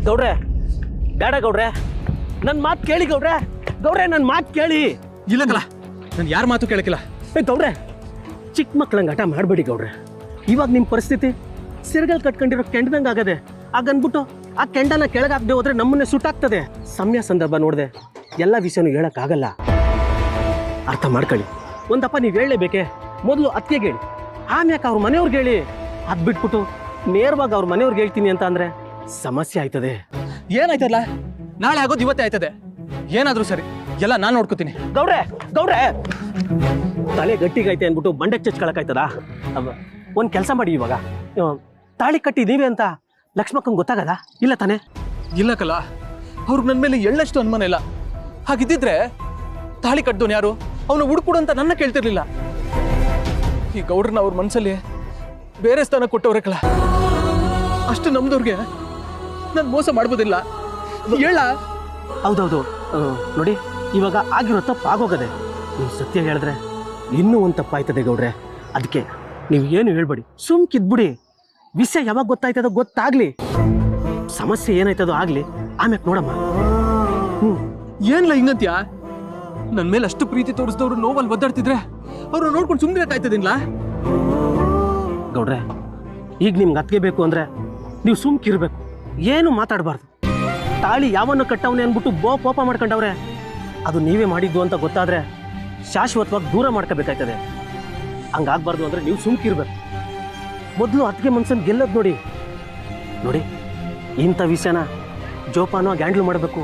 ಗೌಡ್ರೆ ಬೇಡ ಗೌಡ್ರೆ, ನನ್ನ ಮಾತು ಕೇಳಿ ಗೌಡ್ರೆ. ಗೌಡ್ರೆ ನನ್ನ ಮಾತು ಕೇಳಿ. ಇಲ್ಲಕಲ್ಲ, ನಾನು ಯಾರ ಮಾತು ಕೇಳಕ್ಕಿಲ್ಲ. ಗೌಡ್ರೆ ಚಿಕ್ಕ ಮಕ್ಳಂಗೆ ಹಠ ಮಾಡಬೇಡಿ ಗೌಡ್ರೆ. ಇವಾಗ ನಿಮ್ಮ ಪರಿಸ್ಥಿತಿ ಸಿರ್ಗಲ್ ಕಟ್ಕೊಂಡಿರೋ ಕೆಂಡದಂಗೆ ಆಗದೆ. ಹಾಗನ್ಬಿಟ್ಟು ಆ ಕೆಂಡನ ಕೆಳಗಾಗದೆ ಹೋದ್ರೆ ನಮ್ಮನ್ನೇ ಸುಟ್ಟಾಗ್ತದೆ. ಸಮಯ ಸಂದರ್ಭ ನೋಡಿದೆ ಎಲ್ಲ ವಿಷಯನೂ ಹೇಳೋಕ್ಕಾಗಲ್ಲ. ಅರ್ಥ ಮಾಡ್ಕೊಳ್ಳಿ. ಒಂದಪ್ಪ ನೀವು ಹೇಳಲೇಬೇಕೆ, ಮೊದಲು ಅತ್ತಿಗೆ ಹೇಳಿ, ಆಮ್ಯಾಕೆ ಅವ್ರ ಮನೆಯವ್ರಿಗೆ ಹೇಳಿ. ಅದು ಬಿಟ್ಬಿಟ್ಟು ನೇರವಾಗಿ ಅವ್ರ ಮನೆಯವ್ರಿಗೆ ಹೇಳ್ತೀನಿ ಅಂತ ಅಂದರೆ ಸಮಸ್ಯೆ ಆಯ್ತದೆ. ಏನಾಯ್ತಲ್ಲ, ನಾಳೆ ಆಗೋದು ಇವತ್ತೇ ಆಯ್ತದೆ. ಏನಾದರೂ ಸರಿ, ಎಲ್ಲ ನಾನು ನೋಡ್ಕೋತೀನಿ. ಗೌಡ್ರೆ ಗೌಡ್ರೆ ತಲೆ ಗಟ್ಟಿಗೈತೆ ಅಂದ್ಬಿಟ್ಟು ಬಂಡೆಗೆ ಚಚ್ಕೊಳಕಾಯ್ತದ? ಒಂದು ಕೆಲಸ ಮಾಡಿ, ಇವಾಗ ತಾಳಿ ಕಟ್ಟಿದ್ದೀವಿ ಅಂತ ಲಕ್ಷ್ಮಕ್ಕಂಗೆ ಗೊತ್ತಾಗದ ಇಲ್ಲ ತಾನೆ? ಇಲ್ಲಕಲ್ಲ, ಅವ್ರಿಗೆ ನನ್ನ ಮೇಲೆ ಎಳ್ಳಷ್ಟು ಅನುಮಾನ ಇಲ್ಲ. ಹಾಗಿದ್ದಿದ್ರೆ ತಾಳಿ ಕಟ್ಟಿದವನು ಯಾರು, ಅವನು ಹುಡುಕುಡು ಅಂತ ನನ್ನ ಕೇಳ್ತಿರ್ಲಿಲ್ಲ. ಈ ಗೌಡ್ರನ್ನ ಅವ್ರ ಮನಸ್ಸಲ್ಲಿ ಬೇರೆ ಸ್ಥಾನ ಕೊಟ್ಟವ್ರಕ್ಕಲ್ಲ. ಅಷ್ಟು ನಮ್ದವ್ರಿಗೆ ನಾನು ಮೋಸ ಮಾಡ್ಬೋದಿಲ್ಲ. ಹೇಳ. ಹೌದೌದು ನೋಡಿ, ಇವಾಗ ಆಗಿರೋ ತಪ್ಪು ಆಗೋಗದೆ. ನೀವು ಸತ್ಯ ಹೇಳಿದ್ರೆ ಇನ್ನೂ ಒಂದು ತಪ್ಪಾಯ್ತದೆ ಗೌಡ್ರೆ. ಅದಕ್ಕೆ ನೀವು ಏನು ಹೇಳ್ಬೇಡಿ, ಸುಮ್ಕಿದ್ಬಿಡಿ. ವಿಷಯ ಯಾವಾಗ ಗೊತ್ತಾಯ್ತದೋ ಗೊತ್ತಾಗ್ಲಿ, ಸಮಸ್ಯೆ ಏನಾಯ್ತದೋ ಆಗ್ಲಿ, ಆಮ್ಯಾಕೆ ನೋಡಮ್ಮ. ಏನ್ಲ ಹಿಂಗಂತ್ಯ? ನನ್ನ ಮೇಲೆ ಅಷ್ಟು ಪ್ರೀತಿ ತೋರಿಸಿದವ್ರು ನೋವಲ್ಲಿ ಒದ್ದಾಡ್ತಿದ್ರೆ ಅವ್ರು ನೋಡ್ಕೊಂಡು ಸುಮ್ಮನೆ ಕಾಯ್ತದಿನ್ಲ? ಗೌಡ್ರೆ ಈಗ ನಿಮ್ಗೆ ಅತ್ತಿಗೆ ಬೇಕು ಅಂದ್ರೆ ನೀವು ಸುಮ್ಕಿರ್ಬೇಕು, ಏನು ಮಾತಾಡಬಾರ್ದು. ತಾಳಿ ಯಾವನ್ನ ಕಟ್ಟವನೆ ಅಂದ್ಬಿಟ್ಟು ಕೋಪ ಮಾಡ್ಕೊಂಡವ್ರೆ. ಅದು ನೀವೇ ಮಾಡಿದ್ದು ಅಂತ ಗೊತ್ತಾದ್ರೆ ಶಾಶ್ವತವಾಗಿ ದೂರ ಮಾಡ್ಕೋಬೇಕಾಯ್ತದೆ. ಹಂಗಾಗ್ಬಾರ್ದು ಅಂದ್ರೆ ನೀವು ಸುಮ್ಕಿರ್ಬೇಕು. ಮೊದಲು ಅತ್ತಿಗೆ ಮನ್ಸನ್ ಗೆಲ್ಲದ್ ನೋಡಿ. ನೋಡಿ, ಇಂಥ ವಿಷಯನ ಜೋಪಾನವಾಗಿ ಹ್ಯಾಂಡ್ಲ್ ಮಾಡಬೇಕು.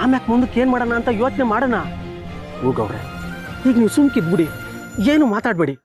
ಆಮ್ಯಾಕೆ ಮುಂದಕ್ಕೆ ಏನು ಮಾಡೋಣ ಅಂತ ಯೋಚನೆ ಮಾಡೋಣ. ಹೋಗವ್ರೆ, ಈಗ ನೀವು ಸುಮ್ಕಿದ್ಬಿಡಿ, ಏನು ಮಾತಾಡಬೇಡಿ.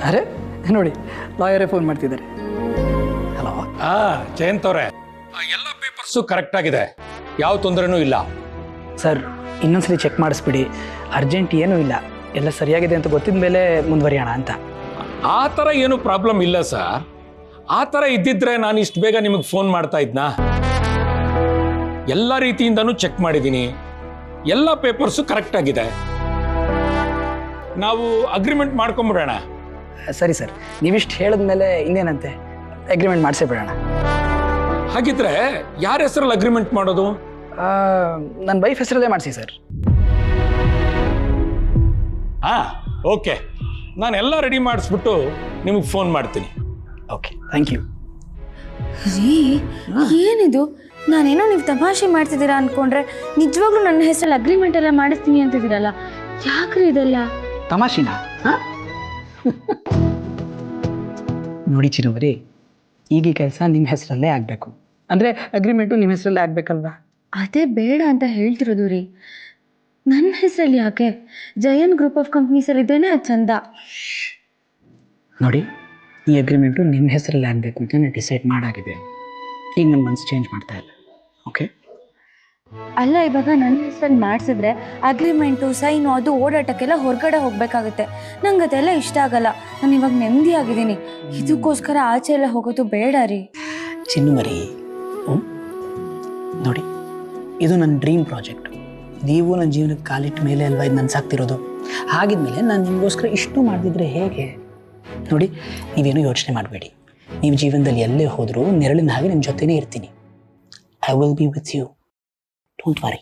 ಅರೆ ನೋಡಿ, ಲಾಯರೇ ಫೋನ್ ಮಾಡ್ತಿದ್ದಾರೆ. ಹಲೋ. ಜಯಂತ್ ಅವರೇ, ಎಲ್ಲ ಪೇಪರ್ಸು ಕರೆಕ್ಟ್ ಆಗಿದೆ, ಯಾವ ತೊಂದರೆನೂ ಇಲ್ಲ. ಸರ್, ಇನ್ನೊಂದ್ಸರಿ ಚೆಕ್ ಮಾಡಿಸ್ಬಿಡಿ. ಅರ್ಜೆಂಟ್ ಏನೂ ಇಲ್ಲ, ಎಲ್ಲ ಸರಿಯಾಗಿದೆ ಅಂತ ಗೊತ್ತಿದ ಮೇಲೆ ಮುಂದುವರಿಯೋಣ ಅಂತ. ಆ ಥರ ಏನು ಪ್ರಾಬ್ಲಮ್ ಇಲ್ಲ ಸರ್. ಆ ಥರ ಇದ್ದಿದ್ರೆ ನಾನು ಇಷ್ಟು ಬೇಗ ನಿಮಗೆ ಫೋನ್ ಮಾಡ್ತಾ ಇದ್ನಾ? ಎಲ್ಲ ರೀತಿಯಿಂದನೂ ಚೆಕ್ ಮಾಡಿದ್ದೀನಿ, ಎಲ್ಲ ಪೇಪರ್ಸು ಕರೆಕ್ಟ್ ಆಗಿದೆ. ನಾವು ಅಗ್ರಿಮೆಂಟ್ ಮಾಡ್ಕೊಂಬಿಡೋಣ. ಸರಿ ಸರ್, ನೀವಿಷ್ಟು ಹೇಳಿದ್ಮೇಲೆ ಇನ್ನೇನಂತೆ, ಅಗ್ರಿಮೆಂಟ್ ಮಾಡಿಸೇ ಬಿಡೋಣ. ಹಾಗಿದ್ರೆ ಯಾರ ಹೆಸರಲ್ಲಿ ಅಗ್ರಿಮೆಂಟ್ ಮಾಡೋದು? ನನ್ನ ವೈಫ್ ಹೆಸರಲ್ಲೇ ಮಾಡಿಸಿ ಸರ್. ಓಕೆ, ನಾನು ಎಲ್ಲ ರೆಡಿ ಮಾಡಿಸ್ಬಿಟ್ಟು ನಿಮಗೆ ಫೋನ್ ಮಾಡ್ತೀನಿ. Okay, thank you. ರೀ, ಏನಿದು? ನಾನೇನೋ ನೀವು ತಮಾಷೆ ಮಾಡ್ತಿದ್ದೀರಾ ಅನ್ಕೊಂಡ್ರೆ ನಿಜವಾಗ್ಲೂ ನನ್ನ ಹೆಸರಲ್ಲಿ ಅಗ್ರಿಮೆಂಟ್ ಎಲ್ಲ ಮಾಡಿಸ್ತೀನಿ ಅಂತಿದ್ದೀರಲ್ಲ, ಯಾಕ್ರಿ ಇದೆಲ್ಲ? ತಮಾಷೆನ? ನೋಡಿ ಚಿನ್ನವರಿ, ಈಗ ಈ ಕೆಲಸ ನಿಮ್ಮ ಹೆಸರಲ್ಲೇ ಆಗಬೇಕು ಅಂದರೆ ಅಗ್ರಿಮೆಂಟು ನಿಮ್ಮ ಹೆಸರಲ್ಲೇ ಆಗಬೇಕಲ್ವಾ? ಅದೇ ಬೇಡ ಅಂತ ಹೇಳ್ತಿರೋದು ರೀ. ನನ್ನ ಹೆಸರಲ್ಲಿ ಯಾಕೆ? ಜಯನ್ ಗ್ರೂಪ್ ಆಫ್ ಕಂಪ್ನೀಸಲ್ಲಿ ಇದ್ರೇನೆ ಅದು ಚಂದ. ನೋಡಿ, ಈ ಅಗ್ರಿಮೆಂಟು ನಿಮ್ಮ ಹೆಸರಲ್ಲಿ ಆಗಬೇಕು ಅಂತ ನಾನು ಡಿಸೈಡ್ ಮಾಡಾಗಿದೆ. ಈಗ ನನ್ನ ಮನಸ್ಸು ಚೇಂಜ್ ಮಾಡ್ತಾ ಇಲ್ಲ. ಓಕೆ? ಅಲ್ಲ, ಇವಾಗ ನನ್ನ ಹೆಸರಲ್ಲಿ ಮಾಡಿಸಿದ್ರೆ ಅಗ್ರಿಮೆಂಟು ಸೈನು ಅದು ಓಡಾಟಕ್ಕೆಲ್ಲ ಹೊರಗಡೆ ಹೋಗಬೇಕಾಗುತ್ತೆ. ನಂಗೆ ಅದೆಲ್ಲ ಇಷ್ಟ ಆಗಲ್ಲ. ನಾನು ಇವಾಗ ನೆಮ್ಮದಿಯಾಗಿದ್ದೀನಿ. ಇದಕ್ಕೋಸ್ಕರ ಆಚೆ ಎಲ್ಲ ಹೋಗೋದು ಬೇಡ ರೀ. ಚಿನ್ನಮರಿ, ನೋಡಿ, ಇದು ನನ್ನ ಡ್ರೀಮ್ ಪ್ರಾಜೆಕ್ಟು. ನೀವು ನನ್ನ ಜೀವನಕ್ಕೆ ಕಾಲಿಟ್ಟ ಮೇಲೆ ಅಲ್ವಾ ಇದು ನನ್ಸಾಗ್ತಿರೋದು. ಹಾಗಿದ್ಮೇಲೆ ನಾನು ನಿಮಗೋಸ್ಕರ ಇಷ್ಟು ಮಾಡಿದ್ರೆ ಹೇಗೆ? ನೋಡಿ, ನೀವೇನು ಯೋಚನೆ ಮಾಡಬೇಡಿ. ನೀವು ಜೀವನದಲ್ಲಿ ಎಲ್ಲೇ ಹೋದರೂ ನೆರಳಿನ ಹಾಗೆ ನಿಮ್ಮ ಜೊತೆನೇ ಇರ್ತೀನಿ. I will be with you. Don't worry.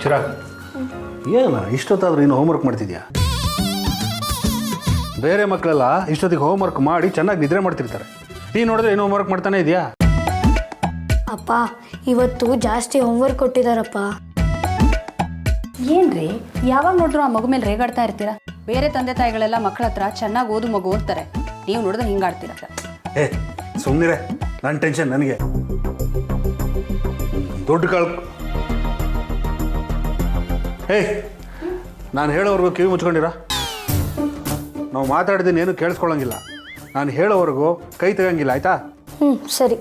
Chirag, ಏನ ಇಷ್ಟೊತ್ತಾದ್ರೂ ಇನ್ನು ಹೋಮ್ವರ್ಕ್ ಮಾಡ್ತಿದ್ಯಾ? ಬೇರೆ ಮಕ್ಕಳೆಲ್ಲ ಇಷ್ಟೊತ್ತಿಗೆ ಹೋಮ್ವರ್ಕ್ ಮಾಡಿ ಚೆನ್ನಾಗಿ ನಿದ್ರೆ ಮಾಡ್ತಿರ್ತಾರೆ. ನೀನು ನೋಡಿದ್ರೆ ಏನು ಹೋಮ್ವರ್ಕ್ ಮಾಡ್ತಾನೆ ಇದೆಯಾ? ಅಪ್ಪ ಇವತ್ತು ಜಾಸ್ತಿ ಹೋಮ್ವರ್ಕ್ ಕೊಟ್ಟಿದ್ದಾರಪ್ಪ. ಏನ್ರಿ ಯಾವಾಗ ನೋಡ್ರು ಆ ಮಗು ಮೇಲೆ ರೇಗಾಡ್ತಾ ಇರ್ತೀರಾ? ಬೇರೆ ತಂದೆ ತಾಯಿಗಳೆಲ್ಲ ಮಕ್ಕಳ ಹತ್ರ ಚೆನ್ನಾಗಿ ಓದು ಮಗು ಓದ್ತಾರೆ, ನೀವು ನೋಡಿದ್ರೆ ಹಿಂಗಾಡ್ತೀರ. ಏ ಸುಮ್ಮನಿರೆ, ನನ್ನ ಟೆನ್ಷನ್ ನನಗೆ. ದುಡ್ಡು ಏಯ್ ನಾನು ಹೇಳೋವರೆಗೂ ಕಿವಿ ಮುಚ್ಕೊಂಡಿರ. ನಾವು ಮಾತಾಡಿದ್ದೀನಿ ಏನು ಕೇಳಿಸ್ಕೊಳ್ಳೋಂಗಿಲ್ಲ. ನಾನು ಹೇಳೋವರೆಗೂ ಕೈ ತೆಗಂಗಿಲ್ಲ, ಆಯ್ತಾ? ಸರಿ.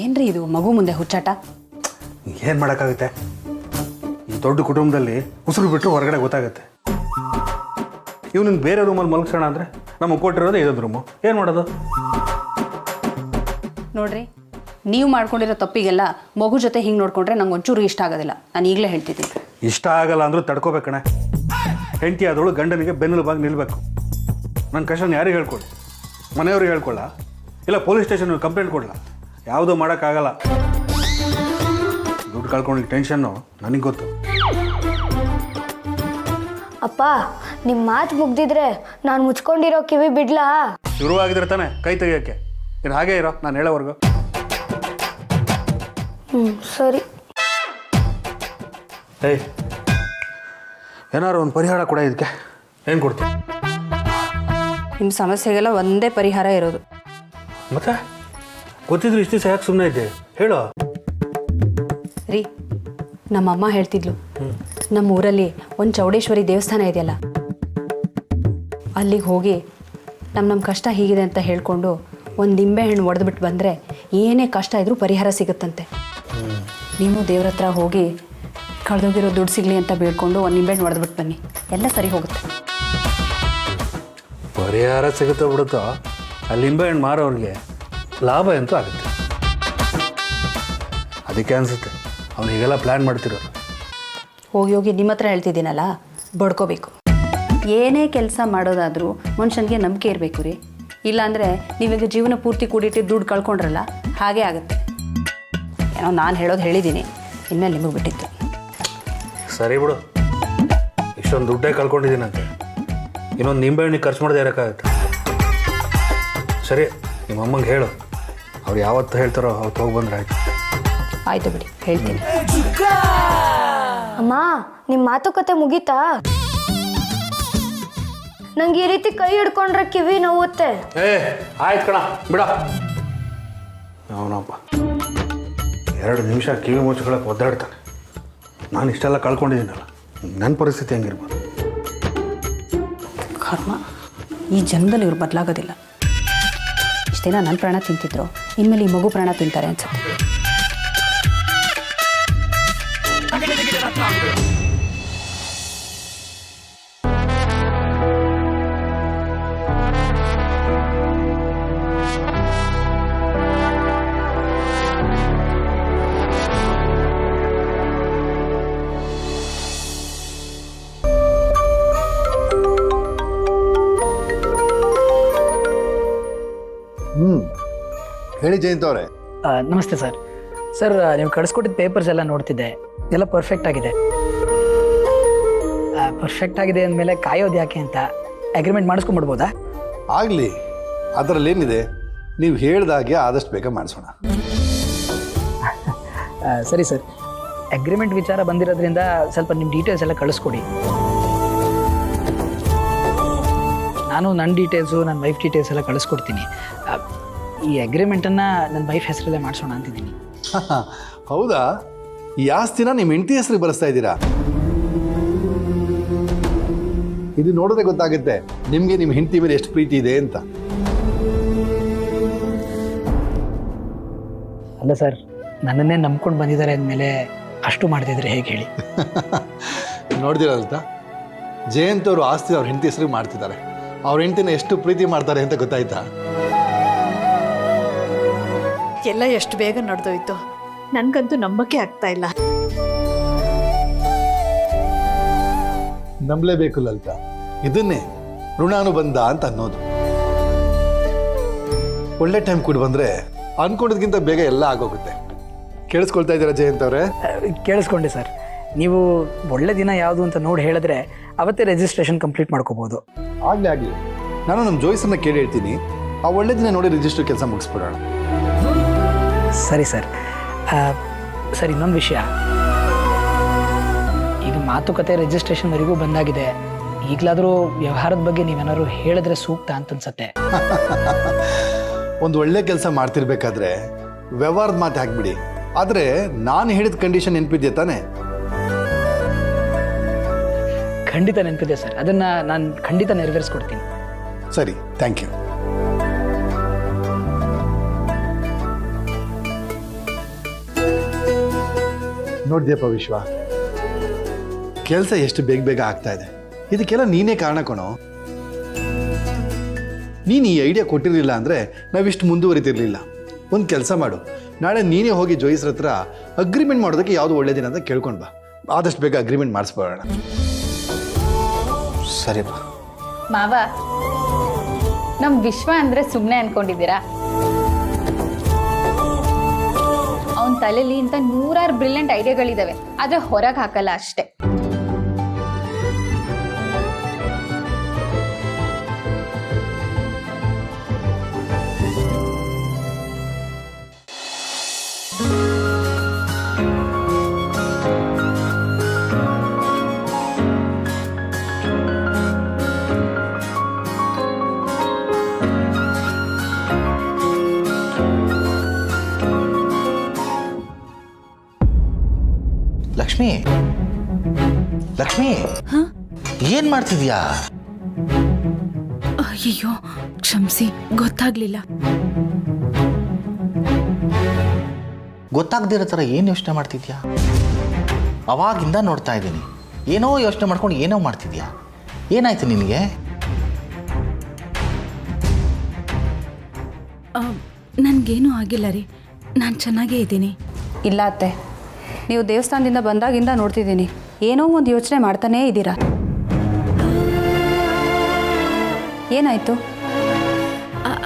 ಏನ್ರಿ ಇದು ಮಗು ಮುಂದೆ ಹುಚ್ಚಾಟ? ಏನು ಮಾಡೋಕ್ಕಾಗುತ್ತೆ? ಈ ದೊಡ್ಡ ಕುಟುಂಬದಲ್ಲಿ ಉಸಿರು ಬಿಟ್ಟರು ಹೊರಗಡೆ ಗೊತ್ತಾಗುತ್ತೆ. ಇವ್ನಿಗೆ ಬೇರೆ ರೂಮಲ್ಲಿ ಮಲಗಿಸೋಣ ಅಂದರೆ ನಮಗೆ ಕೊಟ್ಟಿರೋದೇ ಇದೊಂದು ರೂಮು. ಏನು ಮಾಡೋದು? ನೋಡ್ರಿ, ನೀವು ಮಾಡ್ಕೊಂಡಿರೋ ತಪ್ಪಿಗೆಲ್ಲ ಮಗು ಜೊತೆ ಹಿಂಗೆ ನೋಡ್ಕೊಂಡ್ರೆ ನಂಗೆ ಒಂಚೂರು ಇಷ್ಟ ಆಗೋದಿಲ್ಲ. ನಾನು ಈಗಲೇ ಹೇಳ್ತಿದ್ದೀನಿ. ಇಷ್ಟ ಆಗಲ್ಲ ಅಂದರೂ ತಡ್ಕೋಬೇಕಣೆ. ಹೆಂಡತಿ ಆದವಳು ಗಂಡನಿಗೆ ಬೆನ್ನೆಲುಬಾಗಿ ನಿಲ್ಲಬೇಕು. ನನ್ನ ಕಷ್ಟನ ಯಾರಿಗೆ ಹೇಳ್ಕೊಳ್ಳಿ? ಮನೆಯವ್ರಿಗೆ ಹೇಳ್ಕೊಳ್ಳ, ಇಲ್ಲ ಪೊಲೀಸ್ ಸ್ಟೇಷನ್ಗೆ ಕಂಪ್ಲೇಂಟ್ ಕೊಡಲ್ಲ? ಯಾವುದೂ ಮಾಡೋಕ್ಕಾಗಲ್ಲ. ದುಡ್ಡು ಕಳ್ಕೊಂಡಿದ್ದ ಟೆನ್ಷನ್ನು ನನಗೆ ಗೊತ್ತು. ಅಪ್ಪ ನಿಮ್ಮ ಮಾತು ಮುಗ್ದಿದ್ರೆ ನಾನು ಮುಚ್ಕೊಂಡಿರೋ ಕಿವಿ ಬಿಡ್ಲಾ? ಶುರುವಾಗಿದ್ರೆ ತಾನೆ ಕೈ ತೆಗಿಯೋಕ್ಕೆ. ನೀನು ಹಾಗೇ ಇರೋ, ನಾನು ಹೇಳೋವರೆಗೂ. ಸರಿ. ಏಯ್ ಏನಾರು ಒಂದು ಪರಿಹಾರ ಕೂಡ ಇದಕ್ಕೆ. ಏನು ಕೊಡ್ತೀನಿ? ನಿಮ್ಮ ಸಮಸ್ಯೆಗೆಲ್ಲ ಒಂದೇ ಪರಿಹಾರ ಇರೋದು. ಮತ್ತೆ ಗೊತ್ತಿದ್ರು ಇಷ್ಟು ದಿವಸ ಯಾಕೆ ಸುಮ್ಮನೆ ಇದ್ದೆ ಹೇಳೋ? ರೀ, ನಮ್ಮಮ್ಮ ಹೇಳ್ತಿದ್ಲು, ನಮ್ಮ ಊರಲ್ಲಿ ಒಂದು ಚೌಡೇಶ್ವರಿ ದೇವಸ್ಥಾನ ಇದೆಯಲ್ಲ, ಅಲ್ಲಿಗೆ ಹೋಗಿ ನಮ್ಮ ಕಷ್ಟ ಹೀಗಿದೆ ಅಂತ ಹೇಳ್ಕೊಂಡು ಒಂದು ನಿಂಬೆಹಣ್ಣು ಒಡೆದ್ಬಿಟ್ಟು ಬಂದರೆ ಏನೇ ಕಷ್ಟ ಇದ್ರೂ ಪರಿಹಾರ ಸಿಗುತ್ತಂತೆ. ನೀವು ದೇವ್ರ ಹತ್ರ ಹೋಗಿ ಕಳೆದೋಗಿರೋ ದುಡ್ಡು ಸಿಗಲಿ ಅಂತ ಬೇಡ್ಕೊಂಡು ಒಂದು ನಿಂಬೆಹಣ್ಣು ಒಡೆದ್ಬಿಟ್ಟು ಬನ್ನಿ, ಎಲ್ಲ ಸರಿ ಹೋಗುತ್ತೆ. ಪರಿಹಾರ ಸಿಗುತ್ತೋ ಬಿಡುತ್ತೋ, ಅಲ್ಲಿ ನಿಂಬೆಹಣ್ಣು ಮಾರೋರಿಗೆ ಲಾಭ ಅಂತೂ ಆಗುತ್ತೆ. ಅದಕ್ಕೆ ಅನಿಸುತ್ತೆ ಅವ್ನು ಹೀಗೆಲ್ಲ ಪ್ಲ್ಯಾನ್ ಮಾಡ್ತಿರೋರು. ಹೋಗಿ ಹೋಗಿ ನಿಮ್ಮ ಹತ್ರ ಹೇಳ್ತಿದ್ದೀನಲ್ಲ, ಬಡ್ಕೋಬೇಕು. ಏನೇ ಕೆಲಸ ಮಾಡೋದಾದರೂ ಮನುಷ್ಯನಿಗೆ ನಂಬಿಕೆ ಇರಬೇಕು ರೀ. ಇಲ್ಲಾಂದರೆ ನೀವೀಗ ಜೀವನ ಪೂರ್ತಿ ಕೂಡಿಟ್ಟು ದುಡ್ಡು ಕಳ್ಕೊಂಡ್ರಲ್ಲ, ಹಾಗೇ ಆಗುತ್ತೆ. ಏನೋ ನಾನು ಹೇಳೋದು ಹೇಳಿದ್ದೀನಿ, ಇನ್ಮೇಲೆ ನಿಮಗೆ ಬಿಟ್ಟಿತ್ತು. ಸರಿ ಬಿಡು, ಇಷ್ಟೊಂದು ದುಡ್ಡೇ ಕಳ್ಕೊಂಡಿದ್ದೀನಂತೆ, ಇನ್ನೊಂದು ನಿಂಬೆಹಣ್ಣಿಗೆ ಖರ್ಚು ಮಾಡದೆ ಇರೋಕ್ಕಾಗತ್ತೆ. ಸರಿ, ನಿಮ್ಮ ಅಮ್ಮಂಗೆ ಹೇಳು, ಅವ್ರು ಯಾವತ್ತು ಹೇಳ್ತಾರೋ ಅವತ್ತು ಹೋಗಿ ಬಂದ್ರೆ ಆಯ್ತು. ಆಯಿತು ಬಿಡಿ, ಹೇಳ್ತೀನಿ. ಅಮ್ಮ ನಿಮ್ಮ ಮಾತುಕತೆ ಮುಗೀತಾ? ನಂಗೆ ಈ ರೀತಿ ಕೈ ಹಿಡ್ಕೊಂಡ್ರೆ ಕಿವಿ ನೋವುತ್ತೆ. ಆಯ್ತು ಕಣ, ಬಿಡ. ಅವನಪ್ಪ 2 ನಿಮಿಷ ಕಿವಿ ಮುಚ್ಕೊಳ್ಳೋಕೆ ಒದ್ದಾಡ್ತಾನೆ. ನಾನು ಇಷ್ಟೆಲ್ಲ ಕಳ್ಕೊಂಡಿದ್ದೀನಲ್ಲ, ನನ್ನ ಪರಿಸ್ಥಿತಿ ಹೆಂಗಿರ್ಬೋದು? ಕರ್ಮ, ಈ ಜನ್ಮದಲ್ಲಿ ಇವ್ರು ಬದಲಾಗೋದಿಲ್ಲ. ಇಷ್ಟು ದಿನ ನನ್ನ ಪ್ರಾಣ ತಿಂತಿದ್ರು, ಇನ್ಮೇಲೆ ಈ ಮಗು ಪ್ರಾಣ ತಿಂತಾರೆ ಅನ್ಸುತ್ತೆ. ಹೇಳಿ ಜಯಂತ್ ಅವರೇ. ನಮಸ್ತೆ ಸರ್. ಸರ್, ನೀವು ಕಳಿಸ್ಕೊಟ್ಟಿದ್ದ ಪೇಪರ್ಸ್ ಎಲ್ಲ ನೋಡ್ತಿದ್ದೆ, ಎಲ್ಲ ಪರ್ಫೆಕ್ಟ್ ಆಗಿದೆ. ಪರ್ಫೆಕ್ಟ್ ಆಗಿದೆ ಅಂದಮೇಲೆ ಕಾಯೋದು ಯಾಕೆ ಅಂತ ಅಗ್ರಿಮೆಂಟ್ ಮಾಡಿಸ್ಕೊಂಡ್ಬಿಡ್ಬೋದಾ? ಆಗಲಿ, ಅದರಲ್ಲಿ ಏನಿದೆ, ನೀವು ಹೇಳ್ದಾಗೆ ಆದಷ್ಟು ಬೇಗ ಮಾಡಿಸೋಣ. ಸರಿ ಸರ್, ಅಗ್ರಿಮೆಂಟ್ ವಿಚಾರ ಬಂದಿರೋದ್ರಿಂದ ಸ್ವಲ್ಪ ನಿಮ್ಮ ಡೀಟೇಲ್ಸ್ ಎಲ್ಲ ಕಳಿಸ್ಕೊಡಿ. ನಾನು ನನ್ನ ಡೀಟೇಲ್ಸು, ನನ್ನ ವೈಫ್ ಡೀಟೇಲ್ಸ್ ಎಲ್ಲ ಕಳಿಸ್ಕೊಡ್ತೀನಿ. ಈ ಅಗ್ರಿಮೆಂಟನ್ನು ನನ್ನ ವೈಫ್ ಹೆಸರಲ್ಲೇ ಮಾಡಿಸೋಣ ಅಂತಿದ್ದೀನಿ. ಹೌದಾ? ಈ ಆಸ್ತಿನ ನಿಮ್ಮ ಹೆಂಡತಿ ಹೆಸರಿಗೆ ಬರೆಸ್ತಾ ಇದ್ದೀರಾ? ಇದು ನೋಡಿದ್ರೆ ಗೊತ್ತಾಗುತ್ತೆ ನಿಮಗೆ ನಿಮ್ಮ ಹೆಂಡತಿ ಮೇಲೆ ಎಷ್ಟು ಪ್ರೀತಿ ಇದೆ ಅಂತ. ಅಲ್ಲ ಸರ್, ನನ್ನನ್ನೇ ನಂಬ್ಕೊಂಡು ಬಂದಿದ್ದಾರೆ ಅಂದಮೇಲೆ ಅಷ್ಟು ಮಾಡ್ತಿದ್ರೆ ಹೇಗೆ ಹೇಳಿ? ನೋಡ್ದಿರಲ್ತಾ, ಜಯಂತ್ ಅವರು ಆಸ್ತಿ ಅವ್ರ ಹೆಂಡತಿ ಹೆಸರಿಗೆ ಮಾಡ್ತಿದ್ದಾರೆ. ಅವ್ರ ಹೆಂಡತಿನ ಎಷ್ಟು ಪ್ರೀತಿ ಮಾಡ್ತಾರೆ ಅಂತ ಗೊತ್ತಾಯ್ತಾ? ಎಲ್ಲ ಎಷ್ಟು ಬೇಗ ನಡೆದೋಯ್ತು, ನನಗಂತೂ ನಂಬಕ್ಕೆ ಆಗ್ತಾ ಇಲ್ಲ. ನಂಬಲೇಬೇಕು ಲಲಿತಾ, ಇದನ್ನೇ ಋಣಾನುಬಂಧ ಅಂತ ಅನ್ನೋದು. ಒಳ್ಳೆ ಟೈಮ್ ಕೂಡ ಬಂದರೆ ಅನ್ಕೊಂಡಿದ್ಕಿಂತ ಬೇಗ ಎಲ್ಲ ಆಗೋಗುತ್ತೆ. ಕೇಳಿಸ್ಕೊಳ್ತಾ ಇದ್ದೀರಾ ಜಯಂತ್ ಅವರೇ? ಕೇಳಿಸ್ಕೊಂಡೆ ಸರ್. ನೀವು ಒಳ್ಳೆ ದಿನ ಯಾವುದು ಅಂತ ನೋಡಿ ಹೇಳಿದ್ರೆ ಅವತ್ತೇ ರಿಜಿಸ್ಟ್ರೇಷನ್ ಕಂಪ್ಲೀಟ್ ಮಾಡ್ಕೋಬೋದು. ಆಗಲಿ ನಾನು ನಮ್ಮ ಜೋಯಿಸನ್ನ ಕೇಳಿ ಹೇಳ್ತೀನಿ. ಆ ಒಳ್ಳೆ ದಿನ ನೋಡಿ ರಿಜಿಸ್ಟರ್ ಕೆಲಸ ಮುಗಿಸ್ಬಿಡೋಣ. ಸರಿ ಸರ್. ಸರ್, ಇನ್ನೊಂದು ವಿಷಯ, ಈಗ ಮಾತುಕತೆ ರಿಜಿಸ್ಟ್ರೇಷನ್ವರೆಗೂ ಬಂದಾಗಿದೆ. ಈಗಲಾದರೂ ವ್ಯವಹಾರದ ಬಗ್ಗೆ ನೀವೇನಾದ್ರು ಹೇಳಿದ್ರೆ ಸೂಕ್ತ ಅಂತ ಅನ್ಸತ್ತೆ. ಒಂದು ಒಳ್ಳೆ ಕೆಲಸ ಮಾಡ್ತಿರ್ಬೇಕಾದ್ರೆ ವ್ಯವಹಾರದ ಮಾತು ಹಾಕ್ಬಿಡಿ. ಆದರೆ ನಾನು ಹೇಳಿದ ಕಂಡೀಷನ್ ನೆನಪಿದ್ಯಾ ತಾನೆ? ಖಂಡಿತ ನೆನಪಿದೆ ಸರ್, ಅದನ್ನು ನಾನು ಖಂಡಿತ ನೆರವೇರಿಸ್ಕೊಡ್ತೀನಿ. ಸರಿ, ಥ್ಯಾಂಕ್ ಯು. ನೋಡ್ದ್ಯಪ್ಪ ವಿಶ್ವ, ಕೆಲಸ ಎಷ್ಟು ಬೇಗ ಆಗ್ತಾ ಇದೆ. ಇದಕ್ಕೆಲ್ಲ ನೀನೇ ಕಾರಣ ಕಣೋ. ನೀನು ಈ ಐಡಿಯಾ ಕೊಟ್ಟಿರಲಿಲ್ಲ ಅಂದರೆ ನಾವಿಷ್ಟು ಮುಂದುವರಿತಿರ್ಲಿಲ್ಲ. ಒಂದು ಕೆಲಸ ಮಾಡು, ನಾಳೆ ನೀನೇ ಹೋಗಿ ಜೋಯಿಸ್ರ ಹತ್ರ ಅಗ್ರಿಮೆಂಟ್ ಮಾಡೋದಕ್ಕೆ ಯಾವುದು ಒಳ್ಳೆ ದಿನ ಅಂತ ಕೇಳ್ಕೊಂಡು ಬಾ. ಆದಷ್ಟು ಬೇಗ ಅಗ್ರಿಮೆಂಟ್ ಮಾಡಿಸ್ಬೋಣ. ಸರಿ ಬಾ. ಮಾವ, ನಮ್ಮ ವಿಶ್ವ ಅಂದರೆ ಸುಮ್ಮನೆ ಅನ್ಕೊಂಡಿದ್ದೀರಾ? ಅವನ ತಲೆಯಲ್ಲಿ ಇಂಥ 100 ಬ್ರಿಲಿಯಂಟ್ ಐಡಿಯಾಗಳಿದ್ದಾವೆ, ಆದರೆ ಹೊರಗೆ ಹಾಕಲ್ಲ ಅಷ್ಟೇ. ಲಕ್ಷ್ಮಿ, ಲಕ್ಷ್ಮಿ, ಏನ್ ಮಾಡ್ತಿದ್ಯಾ? ಅಯ್ಯೋ, ಕ್ಷಮಿಸಿ, ಗೊತ್ತಾಗ್ಲಿಲ್ಲ. ಗೊತ್ತಾಗ್ದಿರೋ ಥರ ಏನು ಯೋಚನೆ ಮಾಡ್ತಿದ್ಯಾ? ಅವಾಗಿಂದ ನೋಡ್ತಾ ಇದ್ದೀನಿ, ಏನೋ ಯೋಚನೆ ಮಾಡ್ಕೊಂಡು ಏನೋ ಮಾಡ್ತಿದ್ಯಾ. ಏನಾಯ್ತು ನಿನಗೆ? ನನಗೇನೂ ಆಗಿಲ್ಲ ರೀ, ನಾನು ಚೆನ್ನಾಗೇ ಇದ್ದೀನಿ. ಇಲ್ಲ ಅತ್ತೆ, ನೀವು ದೇವಸ್ಥಾನದಿಂದ ಬಂದಾಗಿಂದ ನೋಡ್ತಿದ್ದೀನಿ, ಏನೋ ಒಂದು ಯೋಚನೆ ಮಾಡ್ತಾನೇ ಇದ್ದೀರಾ. ಏನಾಯಿತು?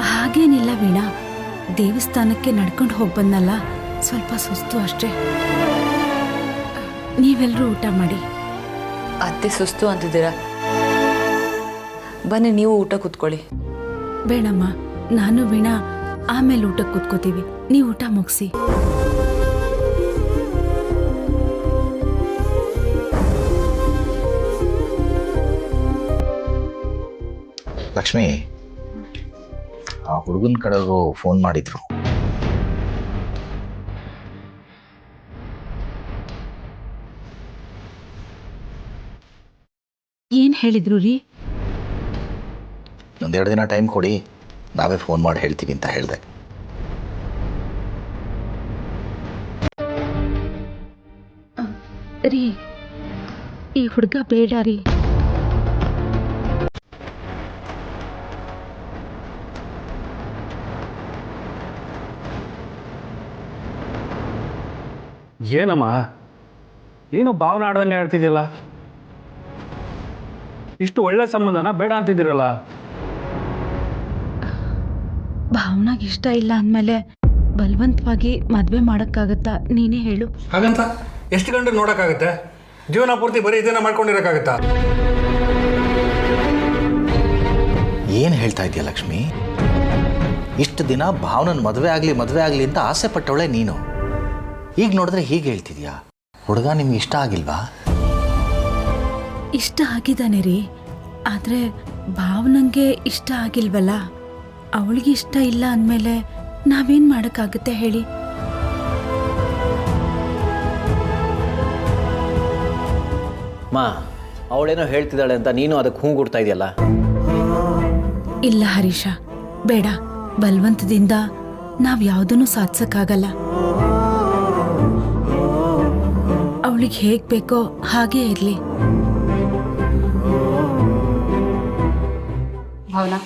ಹಾಗೇನಿಲ್ಲ ವೀಣಾ, ದೇವಸ್ಥಾನಕ್ಕೆ ನಡ್ಕೊಂಡು ಹೋಗಿ ಬಂದಲ್ಲ, ಸ್ವಲ್ಪ ಸುಸ್ತು ಅಷ್ಟೇ. ನೀವೆಲ್ಲರೂ ಊಟ ಮಾಡಿ. ಅತ್ತೆ ಸುಸ್ತು ಅಂತಿದ್ದೀರಾ? ಬನ್ನಿ, ನೀವು ಊಟ ಕೂತ್ಕೊಳ್ಳಿ. ಬೇಡಮ್ಮ, ನಾನು ವೀಣಾ ಆಮೇಲೆ ಊಟಕ್ಕೆ ಕೂತ್ಕೋತೀವಿ, ನೀವು ಊಟ ಮುಗಿಸಿ. ಲಕ್ಷ್ಮಿ, ಆ ಹುಡುಗನ ಕಡೆಯವರು ಫೋನ್ ಮಾಡಿದ್ರು. ಏನು ಹೇಳಿದ್ರು ರೀ? ಒಂದೆರಡು ದಿನ ಟೈಮ್ ಕೊಡಿ, ನಾವೇ ಫೋನ್ ಮಾಡಿ ಹೇಳ್ತೀವಿ ಅಂತ ಹೇಳಿದೆ. ರೀ, ಈ ಹುಡುಗ ಬೇಡ ರೀ. ಏನಮ್ಮ, ಏನು ಭಾವನೆ ಆಡ್ದಂಗೆ ಹೇಳ್ತಿದ್ಯಲ್ಲ? ಇಷ್ಟು ಒಳ್ಳೆ ಸಂಬಂಧನ ಬೇಡ ಅಂತಿದ್ದೀರಲ್ಲ? ಭಾವನಾಗ ಇಷ್ಟ ಇಲ್ಲ ಅಂದಮೇಲೆ ಬಲವಂತವಾಗಿ ಮದುವೆ ಮಾಡೋಕ್ಕಾಗತ್ತಾ? ನೀನೇ ಹೇಳು. ಹಾಗಂತ ಎಷ್ಟು ಗಂಟೆ ನೋಡೋಕ್ಕಾಗತ್ತೆ? ಜೀವನ ಪೂರ್ತಿ ಬರೀ ಇದನ್ನ ಮಾಡ್ಕೊಂಡಿರೋಕ್ಕಾಗತ್ತಾ? ಏನು ಹೇಳ್ತಾ ಇದೆಯಾ ಲಕ್ಷ್ಮಿ? ಇಷ್ಟು ದಿನ ಭಾವನನ ಮದುವೆ ಆಗಲಿ ಅಂತ ಆಸೆ ಪಟ್ಟವಳೆ ನೀನು. ಈಗ ನೋಡಿದ್ರೆ ಹೀಗೆ ಹೇಳ್ತಿದ್ಯಾ? ಹುಡುಗ ನಿಮ್ಗೆ ಇಷ್ಟ ಆಗಿಲ್ವಾ? ಇಷ್ಟ ಆಗಿದ್ದಾನೆ ರೀ, ಆದರೆ ಭಾವನಂಗೆ ಇಷ್ಟ ಆಗಿಲ್ವಲ್ಲ. ಅವಳಿಗೆ ಇಷ್ಟ ಇಲ್ಲ ಅಂದಮೇಲೆ ನಾವೇನು ಮಾಡೋಕ್ಕಾಗುತ್ತೆ ಹೇಳಿ? ಮಾ, ಅವಳೇನೋ ಹೇಳ್ತಿದ್ದಾಳೆ ಅಂತ ನೀನು ಅದಕ್ಕೆ ಹೂ ಗುಡ್ತಾ ಇದೆಯಲ್ಲ? ಇಲ್ಲ ಹರೀಶ, ಬೇಡ. ಬಲವಂತದಿಂದ ನಾವು ಯಾವುದನ್ನು ಸಾಧಿಸೋಕ್ಕಾಗಲ್ಲ. ಅವಳಿಗೆ ಹೇಗೆ ಬೇಕೋ ಹಾಗೇ ಇರಲಿ. ಭಾವನಾ,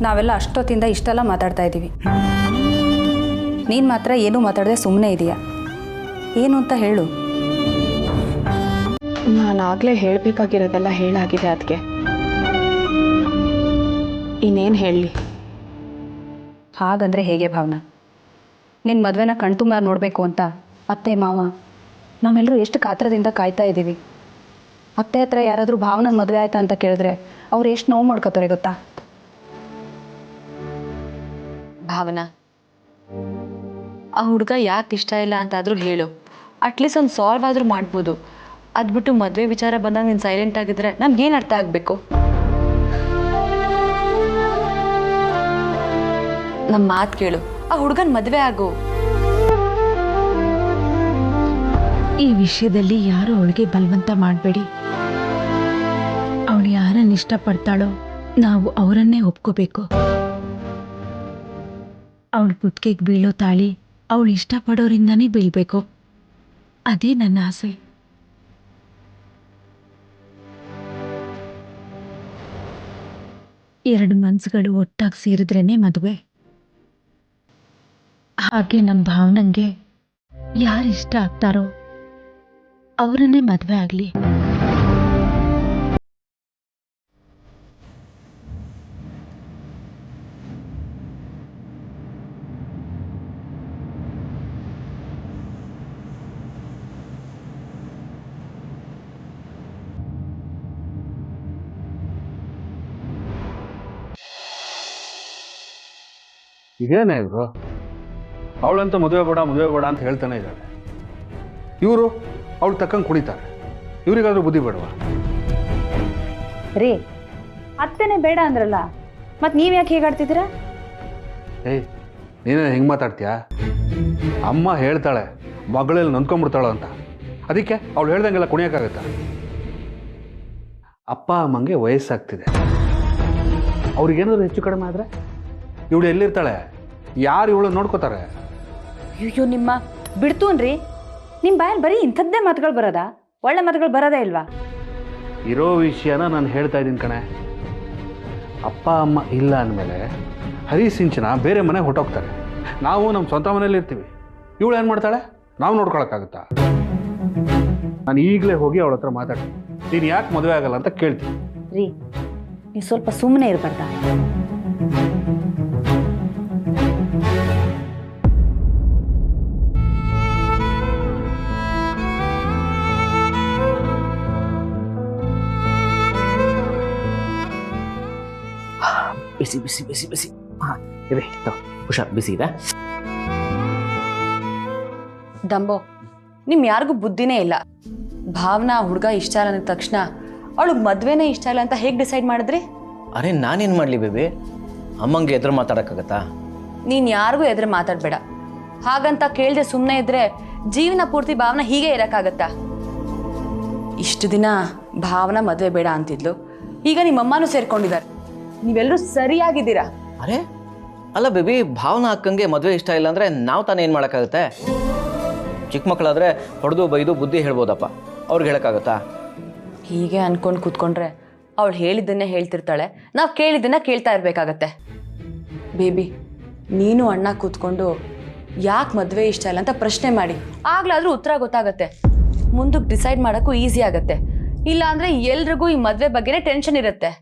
ನಾವೆಲ್ಲ ಅಷ್ಟೊತ್ತಿಂದ ಇಷ್ಟೆಲ್ಲ ಮಾತಾಡ್ತಾ ಇದ್ದೀವಿ. ನೀನು ಮಾತ್ರ ಏನೂ ಮಾತಾಡದೆ ಸುಮ್ಮನೆ ಇದೆಯಾ? ಏನು ಅಂತ ಹೇಳು. ನಾನಾಗಲೇ ಹೇಳಬೇಕಾಗಿರೋದೆಲ್ಲ ಹೇಳಾಗಿದೆ ಅದಕ್ಕೆ. ಇನ್ನೇನು ಹೇಳಲಿ? ಹಾಗಂದರೆ ಹೇಗೆ ಭಾವನಾ? ನಿನ್ನ ಮದುವೆನ ಕಣ್ತುಂಬ ನೋಡಬೇಕು ಅಂತ ಅತ್ತೆ ಮಾವ ನಾವೆಲ್ಲರೂ ಎಷ್ಟು ಕಾತ್ರದಿಂದ ಕಾಯ್ತಾ ಇದ್ದೀವಿ. ಅತ್ತೆ ಹತ್ರ ಯಾರಾದರೂ ಭಾವನ ಮದುವೆ ಆಯ್ತಾ ಅಂತ ಕೇಳಿದ್ರೆ ಅವ್ರು ಎಷ್ಟು ನೋವು ಮಾಡ್ಕೋತಾರೆ ಗೊತ್ತಾ? ಭಾವನಾ, ಆ ಹುಡುಗ ಯಾಕೆ ಇಷ್ಟ ಇಲ್ಲ ಅಂತಾದರೂ ಹೇಳು. ಅಟ್ಲೀಸ್ಟ್ ಒಂದು ಸಾಲ್ವ್ ಆದರೂ ಮಾಡ್ಬೋದು. ಅದ್ಬಿಟ್ಟು ಮದುವೆ ವಿಚಾರ ಬಂದಾಗ ನೀನು ಸೈಲೆಂಟ್ ಆಗಿದ್ರೆ ನಮ್ಗೇನು ಅರ್ಥ ಆಗಬೇಕು? ನಮ್ಮ ಮಾತು ಕೇಳು, ಆ ಹುಡುಗನ ಮದುವೆ ಆಗು. ಈ ವಿಷಯದಲ್ಲಿ ಯಾರು ಅವಳಿಗೆ ಬಲವಂತ ಮಾಡಬೇಡಿ. ಅವಳು ಯಾರನ್ನ ಇಷ್ಟಪಡ್ತಾಳೋ ನಾವು ಅವರನ್ನೇ ಒಪ್ಕೋಬೇಕು. ಅವಳ ಕುತ್ತಿಗೆಗೆ ಬೀಳೋ ತಾಳಿ ಅವಳು ಇಷ್ಟಪಡೋರಿಂದನೇ ಬೀಳಬೇಕು. ಅದೇ ನನ್ನ ಆಸೆ. ಎರಡು ಮನಸ್ಸುಗಳು ಒಟ್ಟಾಗಿ ಸೇರಿದ್ರೇನೆ ಮದುವೆ. ಹಾಗೆ ನಮ್ಮ ಭಾವನಂಗೆ ಯಾರು ಇಷ್ಟ ಆಗ್ತಾರೋ ಅವರನ್ನೇ ಮದುವೆ ಆಗಲಿ. ಇದೇನೇ ಇವರು ಅವಳಂತ ಮದುವೆ ಬೇಡ ಅಂತ ಹೇಳ್ತಾನೆ ಇದ್ದಾಳೆ. ಇವರು ಅವಳು ತಕ್ಕಂಗೆ ಕುಣಿತಾರೆ. ಇವರಿಗಾದ್ರೂ ಬುದ್ಧಿ ಬೇಡವಾ? ರೀ, ಅತ್ತೆನೇ ಬೇಡ ಅಂದ್ರಲ್ಲ, ಮತ್ತು ನೀವು ಯಾಕೆ ಹೀಗಾಡ್ತಿದ್ದೀರಾ? ಏಯ್, ನೀನೇ ಹೆಂಗೆ ಮಾತಾಡ್ತೀಯಾ? ಅಮ್ಮ ಹೇಳ್ತಾಳೆ ಮಗಳಲ್ಲಿ ನೊಂದ್ಕೊಂಡ್ಬಿಡ್ತಾಳೋ ಅಂತ. ಅದಕ್ಕೆ ಅವಳು ಹೇಳ್ದಂಗೆಲ್ಲ ಕುಣಿಯೋಕ್ಕಾಗತ್ತಾ? ಅಪ್ಪ ಅಮ್ಮಂಗೆ ವಯಸ್ಸಾಗ್ತಿದೆ. ಅವ್ರಿಗೇನಾದ್ರು ಹೆಚ್ಚು ಕಡಿಮೆ ಆದರೆ ಇವಳು ಎಲ್ಲಿರ್ತಾಳೆ? ಯಾರು ಇವಳು ನೋಡ್ಕೋತಾರೆ? ಅಯ್ಯೋ, ನಿಮ್ಮ ಬಿಡ್ತೂನ್ರಿ. ನಿಮ್ಮ ಬಾಯಲ್ಲಿ ಬರೀ ಇಂಥದ್ದೇ ಮಾತುಗಳು ಬರೋದಾ? ಒಳ್ಳೆ ಮಾತುಗಳು ಬರೋದೇ ಇಲ್ವಾ? ಇರೋ ವಿಷಯನ ನಾನು ಹೇಳ್ತಾ ಇದ್ದೀನಿ ಕಣೆ. ಅಪ್ಪ ಅಮ್ಮ ಇಲ್ಲ ಅಂದಮೇಲೆ ಹರಿಸಿಂಚನ ಬೇರೆ ಮನೆಗೆ ಹೊಟ್ಟೋಗ್ತಾರೆ. ನಾವು ನಮ್ಮ ಸ್ವಂತ ಮನೇಲಿ ಇರ್ತೀವಿ. ಇವಳು ಏನು ಮಾಡ್ತಾಳೆ? ನಾವು ನೋಡ್ಕೊಳಕ್ಕಾಗುತ್ತಾ? ನಾನು ಈಗಲೇ ಹೋಗಿ ಅವಳ ಹತ್ರ ಮಾತಾಡ್ತೀನಿ. ನೀನು ಯಾಕೆ ಮದುವೆ ಆಗಲ್ಲ ಅಂತ ಕೇಳ್ತೀನಿ. ರೀ, ನೀವು ಸ್ವಲ್ಪ ಸುಮ್ಮನೆ ಇರಬಾರ್ದ? ಬಿಸಿ ಬಿಸಿ ಬಿಸಿ ಬಿಸಿ. ಹಾಂ, ಇರಿ, ಹುಷಾರ್, ಬಿಸಿ ಇದೆ. ದಂಬೋ, ನಿಮ್ ಯಾರಿಗೂ ಬುದ್ಧಿನೇ ಇಲ್ಲ. ಭಾವನಾ ಹುಡುಗ ಇಷ್ಟ ಇಲ್ಲ ಅಂದ ತಕ್ಷಣ ಅವಳಿಗೆ ಮದ್ವೆನೇ ಇಷ್ಟ ಇಲ್ಲ ಅಂತ ಹೇಗೆ ಡಿಸೈಡ್ ಮಾಡಿದ್ರಿ? ಅರೆ, ನಾನೇನು ಮಾಡಲಿ ಬೇಬಿ? ಅಮ್ಮಂಗೆ ಎದುರು ಮಾತಾಡೋಕ್ಕಾಗತ್ತಾ? ನೀನ್ ಯಾರಿಗೂ ಎದುರು ಮಾತಾಡ್ಬೇಡ. ಹಾಗಂತ ಕೇಳ್ದೆ ಸುಮ್ಮನೆ ಇದ್ರೆ ಜೀವನ ಪೂರ್ತಿ ಭಾವನಾ ಹೀಗೆ ಇರಕ್ಕಾಗತ್ತಾ? ಇಷ್ಟು ದಿನ ಭಾವನಾ ಮದುವೆ ಬೇಡ ಅಂತಿದ್ಲು, ಈಗ ನಿಮ್ಮಮ್ಮನೂ ಸೇರ್ಕೊಂಡಿದ್ದಾರೆ. ನೀವೆಲ್ಲರೂ ಸರಿಯಾಗಿದ್ದೀರಾ. ಅರೆ ಅಲ್ಲ ಬೇಬಿ, ಭಾವನಾ ಅಕ್ಕಂಗೆ ಮದುವೆ ಇಷ್ಟ ಇಲ್ಲ ಅಂದರೆ ನಾವು ತಾನೇ ಏನು ಮಾಡೋಕ್ಕಾಗುತ್ತೆ? ಚಿಕ್ಕ ಮಕ್ಕಳಾದರೆ ಹೊಡೆದು ಬೈದು ಬುದ್ಧಿ ಹೇಳ್ಬೋದಪ್ಪ, ಅವ್ರಿಗೆ ಹೇಳೋಕ್ಕಾಗತ್ತಾ? ಹೀಗೆ ಅನ್ಕೊಂಡು ಕೂತ್ಕೊಂಡ್ರೆ ಅವಳು ಹೇಳಿದ್ದನ್ನೇ ಹೇಳ್ತಿರ್ತಾಳೆ, ನಾವು ಕೇಳಿದ್ದನ್ನ ಕೇಳ್ತಾ ಇರ್ಬೇಕಾಗತ್ತೆ. ಬೇಬಿ, ನೀನು ಅಣ್ಣ ಕೂತ್ಕೊಂಡು ಯಾಕೆ ಮದುವೆ ಇಷ್ಟ ಇಲ್ಲ ಅಂತ ಪ್ರಶ್ನೆ ಮಾಡಿ, ಆಗ್ಲಾದ್ರೂ ಉತ್ತರ ಗೊತ್ತಾಗತ್ತೆ. ಮುಂದಕ್ಕೆ ಡಿಸೈಡ್ ಮಾಡೋಕ್ಕೂ ಈಸಿ ಆಗತ್ತೆ. ಇಲ್ಲ ಅಂದ್ರೆ ಎಲ್ರಿಗೂ ಈ ಮದುವೆ ಬಗ್ಗೆನೇ ಟೆನ್ಷನ್ ಇರುತ್ತೆ.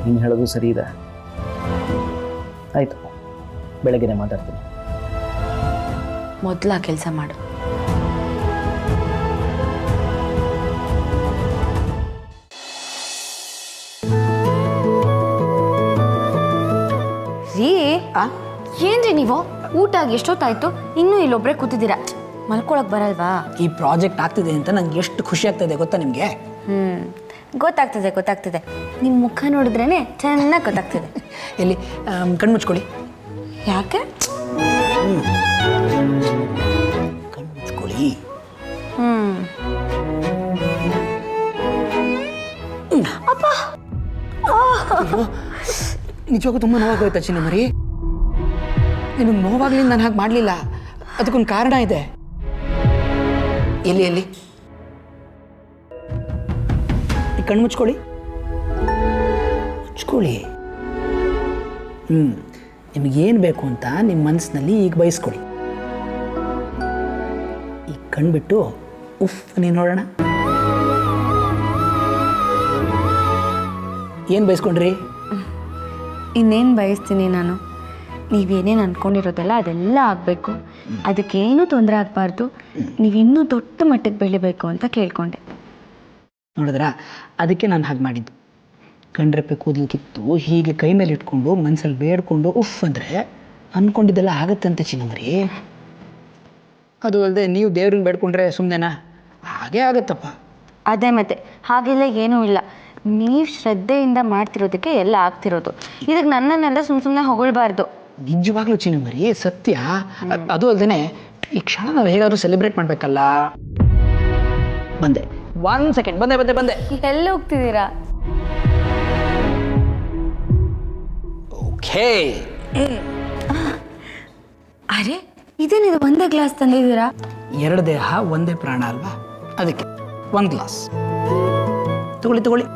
ನೀನು ಹೇಳೋದು ಸರಿ ಇದೆ. ಆಯಿತು, ಬೆಳಗ್ಗೆನೆ ಮಾತಾಡ್ತೀನಿ. ಮೊದಲ ಕೆಲಸ ಮಾಡು. ರೀ, ಏನ್ರಿ ನೀವು? ಊಟ ಆಗಿ ಎಷ್ಟೊತ್ತಾಯ್ತು, ಇನ್ನೂ ಇಲ್ಲೊಬ್ರೆ ಕೂತಿದ್ದೀರಾ? ಮಲ್ಕೊಳಕ್ ಬರಲ್ವಾ? ಈ ಪ್ರಾಜೆಕ್ಟ್ ಆಗ್ತಿದೆ ಅಂತ ನಂಗೆ ಎಷ್ಟು ಖುಷಿ ಆಗ್ತಾಯಿದೆ ಗೊತ್ತಾ ನಿಮಗೆ? ಗೊತ್ತಾಗ್ತದೆ ಗೊತ್ತಾಗ್ತದೆ. ನಿಮ್ಮ ಮುಖ ನೋಡಿದ್ರೇನೆ ಚೆನ್ನಾಗಿ ಗೊತ್ತಾಗ್ತದೆ. ಎಲ್ಲಿ ಕಣ್ಮುಚ್ಕೊಳ್ಳಿ. ಯಾಕೆ? ಕಣ್ಮುಚ್ಕೊಳ್ಳಿ. ಅಪ್ಪ, ನಿಜವಾಗೂ ತುಂಬ ನೋವಾಗೋಯ್ತಾ ಚಿನ್ನ ಮರಿ? ನಿಮಗೆ ನೋವಾಗ್ಲಿ ನಾನು ಹಾಗೆ ಮಾಡಲಿಲ್ಲ, ಅದಕ್ಕೊಂದು ಕಾರಣ ಇದೆ. ಎಲ್ಲಿ ಎಲ್ಲಿ ಕಣ್ಣು ಮುಚ್ಕೊಳ್ಳಿ, ಮುಚ್ಕೊಳ್ಳಿ. ನಿಮಗೇನು ಬೇಕು ಅಂತ ನಿಮ್ಮ ಮನಸ್ಸಿನಲ್ಲಿ ಈಗ ಬಯಸ್ಕೊಳ್ಳಿ. ಈಗ ಕಣ್ಬಿಟ್ಟು ಉಫ್ ನೀನು ನೋಡೋಣ. ಏನು ಬಯಸ್ಕೊಂಡ್ರಿ? ಇನ್ನೇನು ಬಯಸ್ತೀನಿ ನಾನು? ನೀವೇನೇನು ಅಂದ್ಕೊಂಡಿರೋದಲ್ಲ ಅದೆಲ್ಲ ಆಗಬೇಕು, ಅದಕ್ಕೇನು ತೊಂದರೆ ಆಗಬಾರ್ದು, ನೀವಿನ್ನೂ ದೊಡ್ಡ ಮಟ್ಟಕ್ಕೆ ಬೆಳಿಬೇಕು ಅಂತ ಕೇಳ್ಕೊಂಡೆ. ನೋಡಿದ್ರಾ, ಅದಕ್ಕೆ ನಾನು ಹಾಗೆ ಮಾಡಿದ್ದು. ಗಂಡ್ರೆಪ್ಪೆ ಕೂದಲು ಕಿತ್ತು ಹೀಗೆ ಕೈ ಮೇಲೆ ಇಟ್ಕೊಂಡು ಮನಸ್ಸಲ್ಲಿ ಬೇಡ್ಕೊಂಡು ಉಫ್ ಅಂದರೆ ಅಂದ್ಕೊಂಡಿದ್ದೆಲ್ಲ ಆಗತ್ತಂತೆ ಚಿನ್ನಮ್ರಿ. ಅದು ಅಲ್ಲದೆ ನೀವು ದೇವ್ರಿಗೆ ಬೇಡ್ಕೊಂಡ್ರೆ ಸುಮ್ಮನೆನಾ? ಹಾಗೇ ಆಗತ್ತಪ್ಪ. ಅದೇ ಮತ್ತೆ, ಹಾಗೆಲ್ಲ ಏನೂ ಇಲ್ಲ. ನೀವು ಶ್ರದ್ಧೆಯಿಂದ ಮಾಡ್ತಿರೋದಕ್ಕೆ ಎಲ್ಲ ಆಗ್ತಿರೋದು. ಇದಕ್ಕೆ ನನ್ನನ್ನೆಲ್ಲ ಸುಮ್ಮನೆ ಹೊಗಳ್ಬಾರ್ದು. ನಿಜವಾಗ್ಲೂ ಚಿನ್ನಮ್ರಿ, ಸತ್ಯ. ಅದು ಅಲ್ಲದೆ ಈ ಕ್ಷಣ ನಾವು ಹೇಗಾದ್ರೂ ಸೆಲೆಬ್ರೇಟ್ ಮಾಡಬೇಕಲ್ಲ. ಬಂದೆ, 1 ಸೆಕೆಂಡ್, ಬಂದೆ. ಎಲ್ಲ ಹೋಗ್ತಿದ್ದೀರಾ? ಓಕೆ. ಅರೆ, ಇದೇನಿದು ಒಂದೇ ಗ್ಲಾಸ್ ತಂದಿದ್ದೀರಾ? 2 ದೇಹ ಒಂದೇ ಪ್ರಾಣ ಅಲ್ವಾ, ಅದಕ್ಕೆ 1 ಗ್ಲಾಸ್ ತಗೊಳ್ಳಿ.